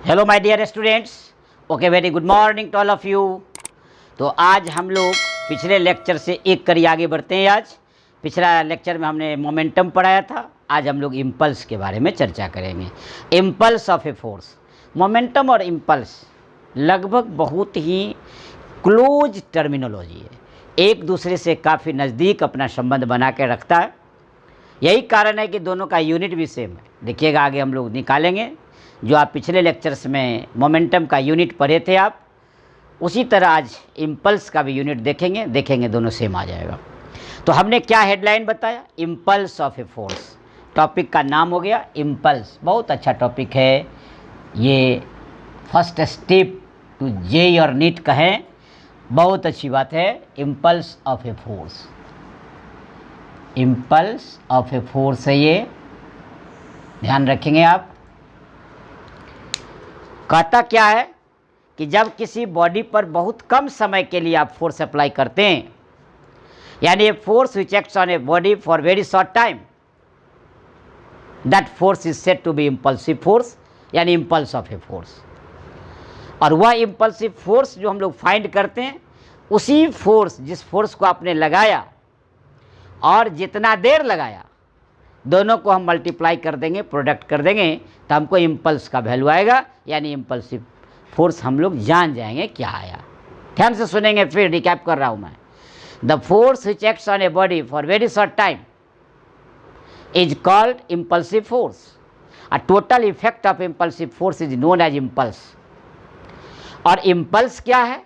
Hello my dear students, okay very good morning to all of you. तो आज हम लोग पिछले लेक्चर से एक कड़ी आगे बढ़ते हैं। आज पिछला लेक्चर में हमने मोमेंटम पढ़ाया था, आज हम लोग इम्पल्स के बारे में चर्चा करेंगे। Impulse of a force, momentum और इम्पल्स लगभग बहुत ही क्लोज टर्मिनोलॉजी है, एक दूसरे से काफ़ी नज़दीक अपना संबंध बना के रखता है। यही कारण है कि दोनों का यूनिट भी सेम है। देखिएगा आगे हम लोग निकालेंगे, जो आप पिछले लेक्चर्स में मोमेंटम का यूनिट पढ़े थे आप, उसी तरह आज इम्पल्स का भी यूनिट देखेंगे दोनों सेम आ जाएगा। तो हमने क्या हेडलाइन बताया, impulse of a force. Topic का नाम हो गया इम्पल्स। बहुत अच्छा टॉपिक है ये, फर्स्ट स्टेप टू जे और नीट कहें, बहुत अच्छी बात है। Impulse of a force, impulse of a force है ये, ध्यान रखेंगे आप। कहता क्या है कि जब किसी बॉडी पर बहुत कम समय के लिए आप फोर्स अप्लाई करते हैं, यानी a force which acts on a body for very short time, that force is said to be impulsive force, यानी इम्पल्स ऑफ ए फोर्स। और वह इम्पल्सिव फोर्स जो हम लोग फाइंड करते हैं, उसी फोर्स, जिस फोर्स को आपने लगाया और जितना देर लगाया, दोनों को हम मल्टीप्लाई कर देंगे, प्रोडक्ट कर देंगे, तो हमको इम्पल्स का वैल्यू आएगा, यानी इम्पल्सिव फोर्स हम लोग जान जाएंगे क्या आया। ध्यान से सुनेंगे, फिर रिकैप कर रहा हूँ मैं। The force which acts on a body for very short time is called impulsive force. A total effect of impulsive force is known as impulse. और इम्पल्स क्या है?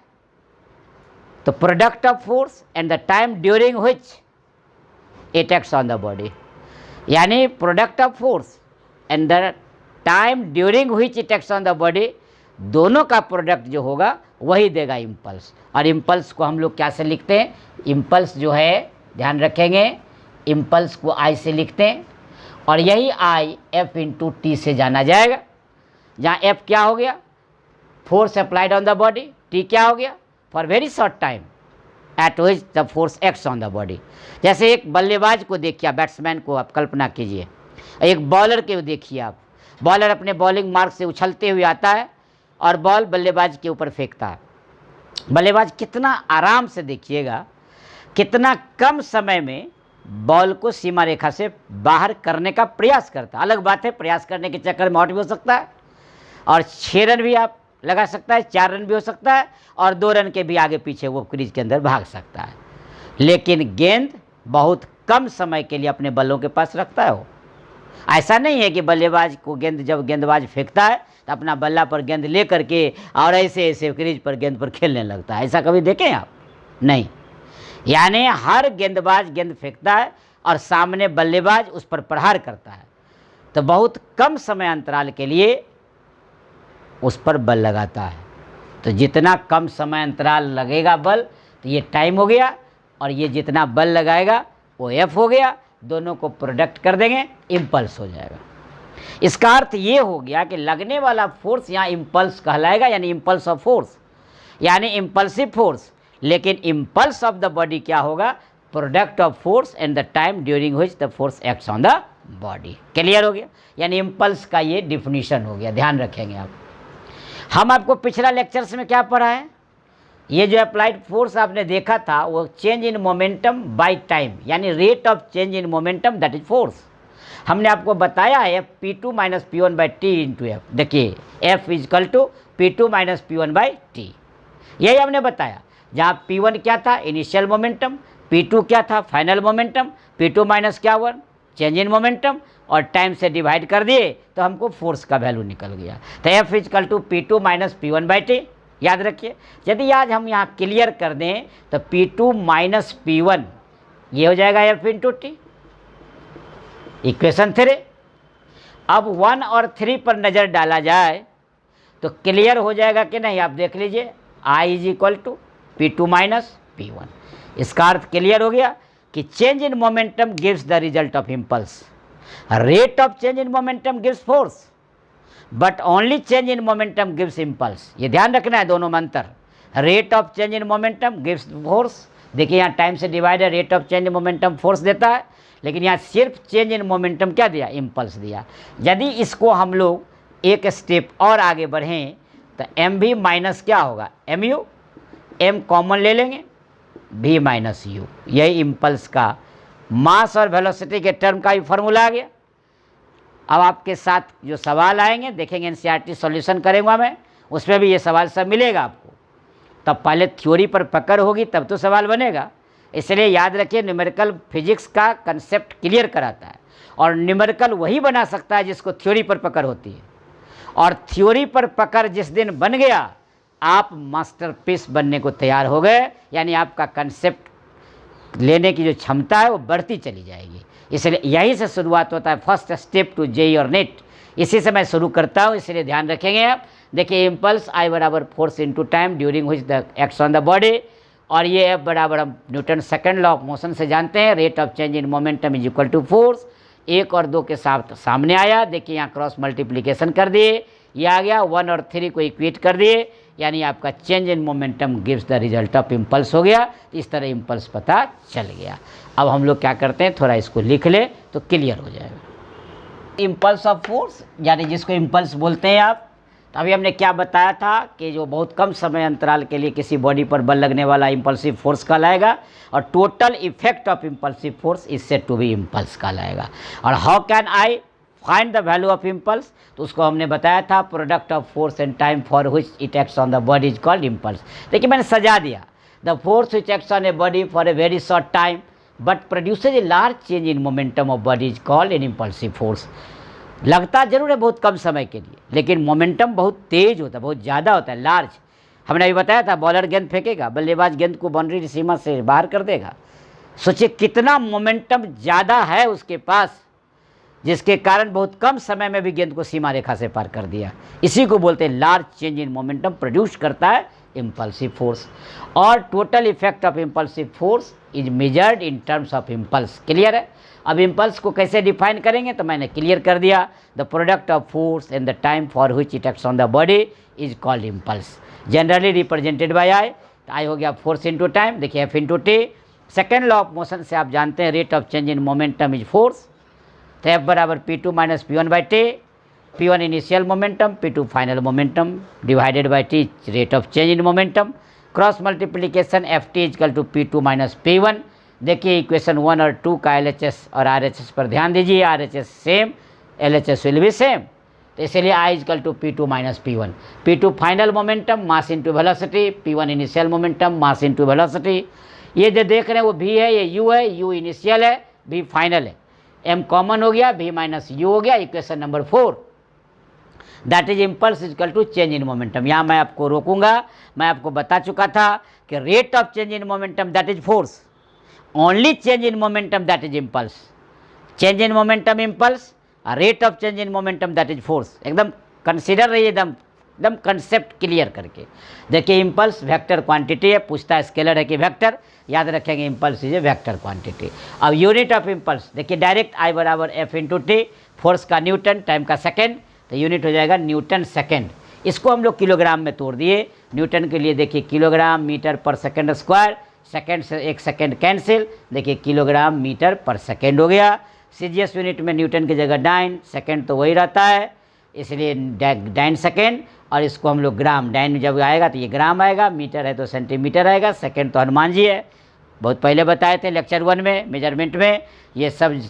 तो product of force and the time during which it acts on the body, यानी product of force and the time during which it acts on the body, दोनों का product जो होगा वही देगा इम्पल्स। और इम्पल्स को हम लोग क्या से लिखते हैं? इम्पल्स जो है, ध्यान रखेंगे, इम्पल्स को आई से लिखते हैं, और यही आई एफ इंटू टी से जाना जाएगा। जहाँ एफ क्या हो गया? Force applied on the body. T क्या हो गया? For very short time eight which the force acts on the body. जैसे एक बल्लेबाज को देखिए, बैट्समैन को आप कल्पना कीजिए, एक बॉलर के देखिए आप, बॉलर अपने बॉलिंग मार्क से उछलते हुए आता है और बॉल बल्लेबाज के ऊपर फेंकता है। बल्लेबाज कितना आराम से, देखिएगा कितना कम समय में बॉल को सीमा रेखा से बाहर करने का प्रयास करता है। अलग बात है, प्रयास करने के चक्कर में आउट भी हो सकता है, और 6 रन भी आप लगा सकता है, 4 रन भी हो सकता है, और 2 रन के भी आगे पीछे वो क्रीज के अंदर भाग सकता है। लेकिन गेंद बहुत कम समय के लिए अपने बल्लों के पास रखता है। वो ऐसा नहीं है कि बल्लेबाज को जब गेंदबाज फेंकता है तो अपना बल्ला पर गेंद ले करके और ऐसे ऐसे क्रीज पर गेंद पर खेलने लगता है। ऐसा कभी देखें आप? नहीं। यानी हर गेंदबाज गेंद फेंकता है और सामने बल्लेबाज उस पर प्रहार करता है, तो बहुत कम समय अंतराल के लिए उस पर बल लगाता है। तो जितना कम समय अंतराल लगेगा बल, तो ये टाइम हो गया, और ये जितना बल लगाएगा वो एफ हो गया। दोनों को प्रोडक्ट कर देंगे, इम्पल्स हो जाएगा। इसका अर्थ ये हो गया कि लगने वाला फोर्स यहाँ इम्पल्स कहलाएगा, यानी इम्पल्स ऑफ फोर्स, यानी इम्पल्सिव फोर्स। लेकिन इम्पल्स ऑफ द बॉडी क्या होगा? Product of force and the time during which the force acts on the body. Clear हो गया? यानी इम्पल्स का ये डिफिनीशन हो गया, ध्यान रखेंगे आप। हम आपको पिछला लेक्चर्स में क्या पढ़ा है? ये जो अप्लाइड फोर्स आपने देखा था, वो change in momentum by time, यानी rate of change in momentum, that is force. हमने आपको बताया है P2 minus P1 by T into F. देखिए F is equal to P2 minus P1 by T, यही हमने बताया। जहाँ P1 क्या था? Initial momentum. P2 क्या था? Final momentum. P2 माइनस क्या हुआ? चेंज इन मोमेंटम, और टाइम से डिवाइड कर दिए तो हमको फोर्स का वैल्यू निकल गया। तो F is equal to P2 minus P1 by T, याद रखिए। यदि आज हम यहाँ क्लियर कर दें तो P2 माइनस P1 ये हो जाएगा F इंटू टी, इक्वेशन 3। अब 1 और 3 पर नज़र डाला जाए तो क्लियर हो जाएगा कि नहीं? आप देख लीजिए, I is equal to P2 minus P1। इसका अर्थ क्लियर हो गया कि change in momentum gives the result of impulse. Rate of change in momentum gives force, but only change in momentum gives impulse. ये ध्यान रखना है दोनों में अंतर। Rate of change in momentum gives force. देखिए यहाँ टाइम से डिवाइड है, rate of change in momentum force देता है, लेकिन यहाँ सिर्फ चेंज इन मोमेंटम क्या दिया? इम्पल्स दिया। यदि इसको हम लोग एक स्टेप और आगे बढ़ें तो एम भी माइनस क्या होगा, एम यू, एम कॉमन ले लेंगे, भी माइनस यू, यही इम्पल्स का मास और वेलोसिटी के टर्म का भी फॉर्मूला आ गया। अब आपके साथ जो सवाल आएंगे देखेंगे, एनसीईआरटी सॉल्यूशन करेंगे मैं, उसमें भी ये सवाल सब मिलेगा आपको। तब पहले थ्योरी पर पकड़ होगी तब तो सवाल बनेगा। इसलिए याद रखिए, न्यूमेरिकल फिजिक्स का कंसेप्ट क्लियर कराता है, और न्यूमेरिकल वही बना सकता है जिसको थ्योरी पर पकड़ होती है। और थ्योरी पर पकड़ जिस दिन बन गया, आप मास्टरपीस बनने को तैयार हो गए, यानी आपका कंसेप्ट लेने की जो क्षमता है वो बढ़ती चली जाएगी। इसलिए यहीं से शुरुआत होता है, फर्स्ट स्टेप टू जेईई और नेट। इसी से मैं शुरू करता हूँ, इसलिए ध्यान रखेंगे आप। देखिए, इम्पल्स आई बराबर force into time during which the acts on the body, और ये एफ बराबर हम Newton second law of motion से जानते हैं, rate of change in momentum is equal to force. 1 और 2 के साथ सामने आया, देखिए यहाँ क्रॉस मल्टीप्लिकेशन कर दिए, ये आ गया 1 और 3 को इक्वेट कर दिए, यानी आपका change in momentum gives the result of impulse हो गया। इस तरह इम्पल्स पता चल गया। अब हम लोग क्या करते हैं, थोड़ा इसको लिख ले तो क्लियर हो जाएगा। इम्पल्स ऑफ फोर्स यानी जिसको इम्पल्स बोलते हैं आप, तो अभी हमने क्या बताया था कि जो बहुत कम समय अंतराल के लिए किसी बॉडी पर बल लगने वाला इम्पल्सिव फोर्स कहलाएगा, और total effect of impulsive force is said to be impulse कहलाएगा। और how can I find the value of impulse, तो उसको हमने बताया था, product of force and time for which it acts on the body is called impulse. देखिए मैंने सजा दिया, the force which acts on a body for a very short time but produces a large change in momentum of body is called an impulsive force. लगता जरूर है बहुत कम समय के लिए, लेकिन मोमेंटम बहुत तेज होता है, बहुत ज़्यादा होता है, लार्ज। हमने अभी बताया था, बॉलर गेंद फेंकेगा, बल्लेबाज गेंद को बाउंड्री सीमा से बाहर कर देगा। सोचिए कितना मोमेंटम ज़्यादा है उसके पास, जिसके कारण बहुत कम समय में भी गेंद को सीमा रेखा से पार कर दिया। इसी को बोलते हैं large change in momentum produce करता है इम्पल्सिव फोर्स। और total effect of impulsive force is measured in terms of impulse. Clear है? अब इम्पल्स को कैसे डिफाइन करेंगे तो मैंने क्लियर कर दिया, the product of force and the time for which it acts on the body is called impulse, generally represented by I. तो आई हो गया फोर्स इंटू टाइम, देखिए F into T. Second law of motion से आप जानते हैं, rate of change in momentum is force, तो F बराबर P2 minus P1 by T, P1 initial momentum, P2 final momentum divided by T rate of change in momentum. Cross multiplication F T is equal to P2 minus P1। देखिए equation 1 और 2 का LHS और RHS पर ध्यान दीजिए, RHS same, LHS will be same, तो इसलिए I is equal to P2 minus P1। P2 final momentum mass into velocity, P1 initial momentum mass into velocity. ये जो देख रहे हैं वो V है, ये U है, U इनिशियल है, V फाइनल है, M कॉमन हो गया, V माइनस U हो गया। Equation number 4, that is impulse is equal to change in momentum. यहाँ मैं आपको रोकूंगा, मैं आपको बता चुका था कि rate of change in momentum that is force, only change in momentum that is impulse. Change in momentum impulse, rate of change in momentum that is force. एकदम कंसिडर रहिए, एकदम कंसेप्ट क्लियर करके। देखिए इम्पल्स वेक्टर क्वांटिटी है, पूछता है scalar है कि वेक्टर, याद रखेंगे impulse is a vector quantity. अब यूनिट ऑफ इम्पल्स देखिए, डायरेक्ट आई बराबर एफ इंटू टी, फोर्स का न्यूटन, टाइम का सेकेंड, तो यूनिट हो जाएगा न्यूटन सेकेंड। इसको हम लोग किलोग्राम में तोड़ दिए, न्यूटन के लिए देखिए किलोग्राम मीटर पर सेकेंड स्क्वायर, सेकेंड से एक सेकेंड कैंसिल, देखिए किलोग्राम मीटर पर सेकेंड हो गया। सीजीएस यूनिट में न्यूटन की जगह डाइन, सेकेंड तो वही रहता है, इसलिए डाइन सेकेंड, और इसको हम लोग ग्राम, डाइन जब आएगा तो ये ग्राम आएगा, मीटर है तो सेंटीमीटर आएगा, सेकेंड तो हनुमान जी है, बहुत पहले बताए थे लेक्चर 1 में मेजरमेंट में। ये सब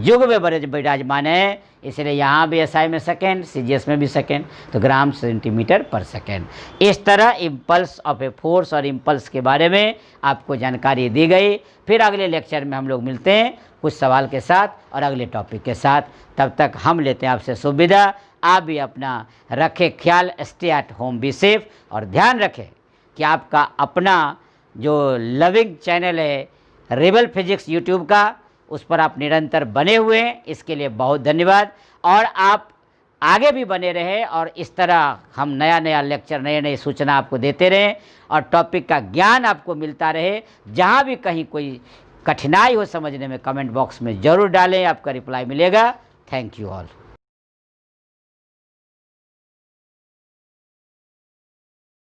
युग में बड़े विराजमान है, इसलिए यहाँ भी एसआई में सेकेंड, सीजीएस में भी सेकेंड, तो ग्राम सेंटीमीटर पर सेकेंड। इस तरह इम्पल्स ऑफ ए फोर्स और इम्पल्स के बारे में आपको जानकारी दी गई। फिर अगले लेक्चर में हम लोग मिलते हैं कुछ सवाल के साथ और अगले टॉपिक के साथ। तब तक हम लेते हैं आपसे सुविधा। आप भी अपना रखें ख्याल, stay at home, be safe, और ध्यान रखें कि आपका अपना जो लविंग चैनल है रेबल फिजिक्स यूट्यूब का, उस पर आप निरंतर बने हुए हैं, इसके लिए बहुत धन्यवाद। और आप आगे भी बने रहें, और इस तरह हम नया नया लेक्चर, नए नए सूचना आपको देते रहें, और टॉपिक का ज्ञान आपको मिलता रहे। जहाँ भी कहीं कोई कठिनाई हो समझने में, कमेंट बॉक्स में ज़रूर डालें, आपका रिप्लाई मिलेगा। Thank you all.